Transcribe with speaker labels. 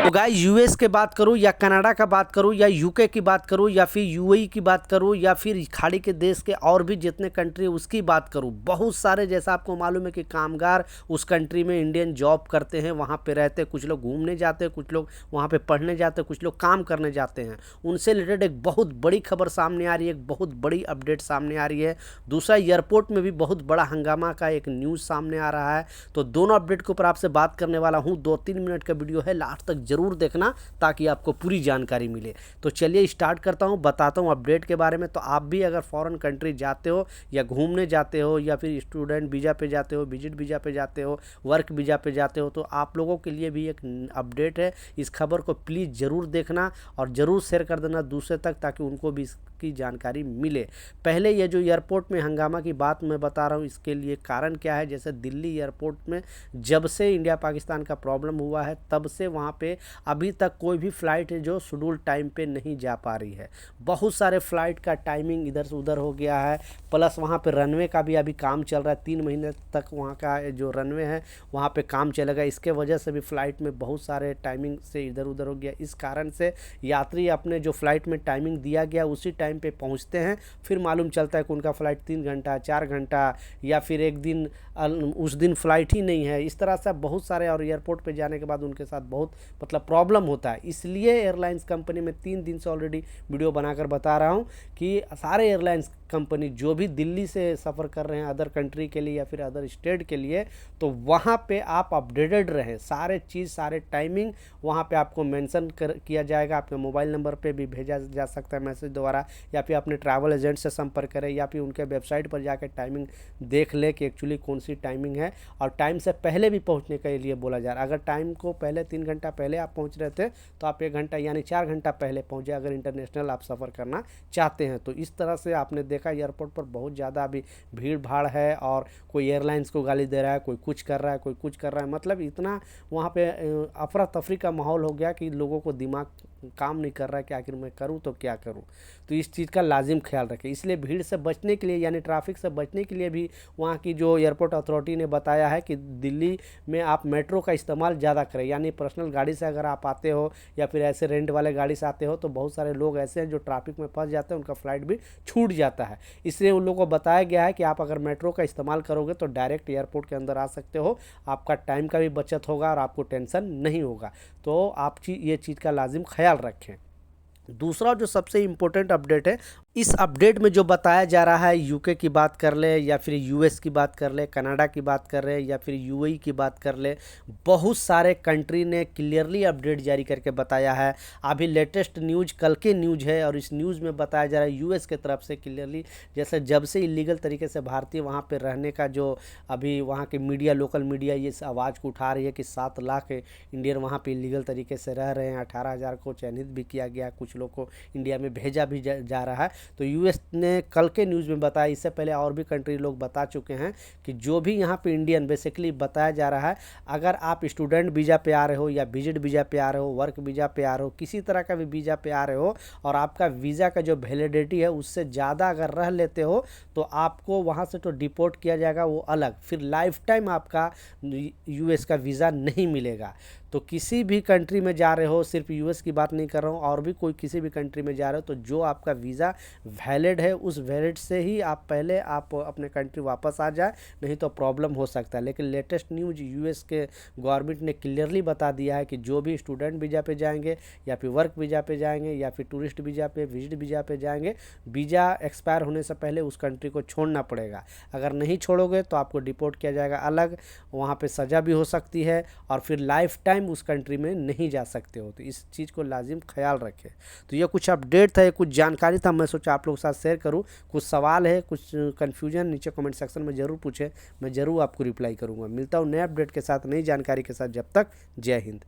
Speaker 1: तो guys US के बात करूं या कनाडा का बात करूं या यूके की बात करूं या फिर यूएई की बात करूं या फिर खाड़ी के देश के और भी जितने कंट्री उसकी बात करूं, बहुत सारे जैसा आपको मालूम है कि कामगार उस कंट्री में इंडियन जॉब करते हैं, वहां पे रहते हैं, कुछ लोग घूमने जाते हैं, कुछ लोग वहां पे पढ़ने जाते हैं, कुछ लोग काम करने जाते हैं। उनसे रिलेटेड एक बहुत बड़ी खबर सामने आ रही है, एक बहुत बड़ी अपडेट सामने आ रही है। दूसरा, एयरपोर्ट में भी बहुत बड़ा हंगामा का एक न्यूज़ सामने आ रहा है। तो दोनों अपडेट के ऊपर आपसे बात करने वाला हूँ। 2-3 मिनट का वीडियो है, लास्ट तक जरूर देखना ताकि आपको पूरी जानकारी मिले। तो चलिए स्टार्ट करता हूँ, बताता हूँ अपडेट के बारे में। तो आप भी अगर फॉरेन कंट्री जाते हो या घूमने जाते हो या फिर स्टूडेंट वीज़ा पे जाते हो, विजिट वीज़ा पे जाते हो, वर्क वीज़ा पे जाते हो, तो आप लोगों के लिए भी एक अपडेट है। इस खबर को प्लीज़ ज़रूर देखना और ज़रूर शेयर कर देना दूसरे तक, ताकि उनको भी की जानकारी मिले। पहले ये जो एयरपोर्ट में हंगामा की बात मैं बता रहा हूँ, इसके लिए कारण क्या है। जैसे दिल्ली एयरपोर्ट में जब से इंडिया पाकिस्तान का प्रॉब्लम हुआ है, तब से वहाँ पे अभी तक कोई भी फ़्लाइट है जो शेड्यूल टाइम पे नहीं जा पा रही है। बहुत सारे फ़्लाइट का टाइमिंग इधर से उधर हो गया है। प्लस वहाँ पे रनवे का भी अभी काम चल रहा है, 3 महीने तक वहाँ का जो रनवे है वहाँ पे काम चलेगा। इसके वजह से भी फ़्लाइट में बहुत सारे टाइमिंग से इधर उधर हो गया। इस कारण से यात्री अपने जो फ़्लाइट में टाइमिंग दिया गया उसी टाइम पे पहुंचते हैं, फिर मालूम चलता है कि उनका फ़्लाइट 3 घंटा 4 घंटा या फिर एक दिन उस दिन फ़्लाइट ही नहीं है। इस तरह से बहुत सारे, और एयरपोर्ट पे जाने के बाद उनके साथ बहुत प्रॉब्लम होता है। इसलिए एयरलाइंस कंपनी में 3 दिन से ऑलरेडी वीडियो बनाकर बता रहा हूँ कि सारे एयरलाइंस कंपनी जो भी दिल्ली से सफ़र कर रहे हैं अदर कंट्री के लिए या फिर अदर स्टेट के लिए, तो वहाँ पे आप अपडेटेड रहें। सारे चीज़, सारे टाइमिंग वहाँ पे आपको मेंशन किया जाएगा। आपके मोबाइल नंबर पे भी भेजा जा सकता है मैसेज द्वारा, या फिर अपने ट्रैवल एजेंट से संपर्क करें, या फिर उनके वेबसाइट पर जाकर टाइमिंग देख ले कि एक्चुअली कौन सी टाइमिंग है। और टाइम से पहले भी पहुँचने के लिए बोला जा रहा है। अगर टाइम को पहले 3 घंटा पहले आप पहुँच रहे थे तो आप 1 घंटा यानी 4 घंटा पहले पहुँचे, अगर इंटरनेशनल आप सफ़र करना चाहते हैं तो। इस तरह से आपने देखा एयरपोर्ट पर बहुत ज़्यादा अभी भीड़ भाड़ है, और कोई एयरलाइंस को गाली दे रहा है, कोई कुछ कर रहा है, कोई कुछ कर रहा है। मतलब इतना वहाँ पे अफरा तफरी का माहौल हो गया कि लोगों को दिमाग काम नहीं कर रहा है कि आखिर मैं करूं तो क्या करूं। तो इस चीज़ का लाजिम ख्याल रखें। इसलिए भीड़ से बचने के लिए यानी ट्रैफिक से बचने के लिए भी वहाँ की जो एयरपोर्ट अथॉरिटी ने बताया है कि दिल्ली में आप मेट्रो का इस्तेमाल ज़्यादा करें। यानी पर्सनल गाड़ी से अगर आप आते हो या फिर ऐसे रेंट वाले गाड़ी से आते हो, तो बहुत सारे लोग ऐसे हैं जो ट्रैफिक में फंस जाते हैं, उनका फ़्लाइट भी छूट जाता है। इसलिए उन लोगों को बताया गया है कि आप अगर मेट्रो का इस्तेमाल करोगे तो डायरेक्ट एयरपोर्ट के अंदर आ सकते हो, आपका टाइम का भी बचत होगा और आपको टेंशन नहीं होगा। तो आप ये चीज़ का लाजिम ख्याल रखें। दूसरा जो सबसे इम्पोर्टेंट अपडेट है, इस अपडेट में जो बताया जा रहा है, यूके की बात कर ले या फिर यूएस की बात कर ले, कनाडा की बात कर ले या फिर यूएई की बात कर ले, बहुत सारे कंट्री ने क्लियरली अपडेट जारी करके बताया है। अभी लेटेस्ट न्यूज़ कल के न्यूज़ है, और इस न्यूज़ में बताया जा रहा है यूएस की तरफ से क्लियरली, जैसे जब से इलीगल तरीके से भारतीय वहाँ पे रहने का जो अभी वहाँ के मीडिया, लोकल मीडिया ये आवाज़ को उठा रही है कि 7 लाख इंडियन वहाँ पे इलीगल तरीके से रह रहे हैं। 18,000 को चयनित भी किया गया, कुछ लोग को इंडिया में भेजा भी जा रहा है। तो यूएस ने कल के न्यूज़ में बताया, इससे पहले और भी कंट्री लोग बता चुके हैं कि जो भी यहाँ पे इंडियन, बेसिकली बताया जा रहा है, अगर आप स्टूडेंट वीज़ा पे आ रहे हो या विजिट वीज़ा पे आ रहे हो, वर्क वीज़ा पे आ रहे हो, किसी तरह का भी वीज़ा पे आ रहे हो, और आपका वीज़ा का जो वैलिडिटी है उससे ज़्यादा अगर रह लेते हो, तो आपको वहाँ से तो डिपोर्ट किया जाएगा, वो अलग, फिर लाइफ टाइम आपका यूएस का वीज़ा नहीं मिलेगा। तो किसी भी कंट्री में जा रहे हो, सिर्फ यूएस की बात नहीं कर रहा हूँ, और भी कोई किसी भी कंट्री में जा रहे हो, तो जो आपका वीज़ा वैलिड है उस वैलिड से ही आप पहले आप अपने कंट्री वापस आ जाए, नहीं तो प्रॉब्लम हो सकता है। लेकिन लेटेस्ट न्यूज़ यूएस के गवर्नमेंट ने क्लियरली बता दिया है कि जो भी स्टूडेंट वीज़ा पे जाएंगे या फिर वर्क वीज़ा पे जाएंगे या फिर टूरिस्ट वीज़ा पे, विजिट वीज़ा पे जाएंगे, वीज़ा एक्सपायर होने से पहले उस कंट्री को छोड़ना पड़ेगा। अगर नहीं छोड़ोगे तो आपको डिपोर्ट किया जाएगा अलग, वहाँ पर सज़ा भी हो सकती है, और फिर लाइफ टाइम उस कंट्री में नहीं जा सकते हो। तो इस चीज़ को लाजिम ख्याल रखें। तो ये कुछ अपडेट था, ये कुछ जानकारी था, मैं सोचा आप लोगों के साथ शेयर करूं। कुछ सवाल है, कुछ कन्फ्यूजन, नीचे कमेंट सेक्शन में ज़रूर पूछें, मैं ज़रूर आपको रिप्लाई करूंगा। मिलता हूं नए अपडेट के साथ, नई जानकारी के साथ। जब तक जय हिंद।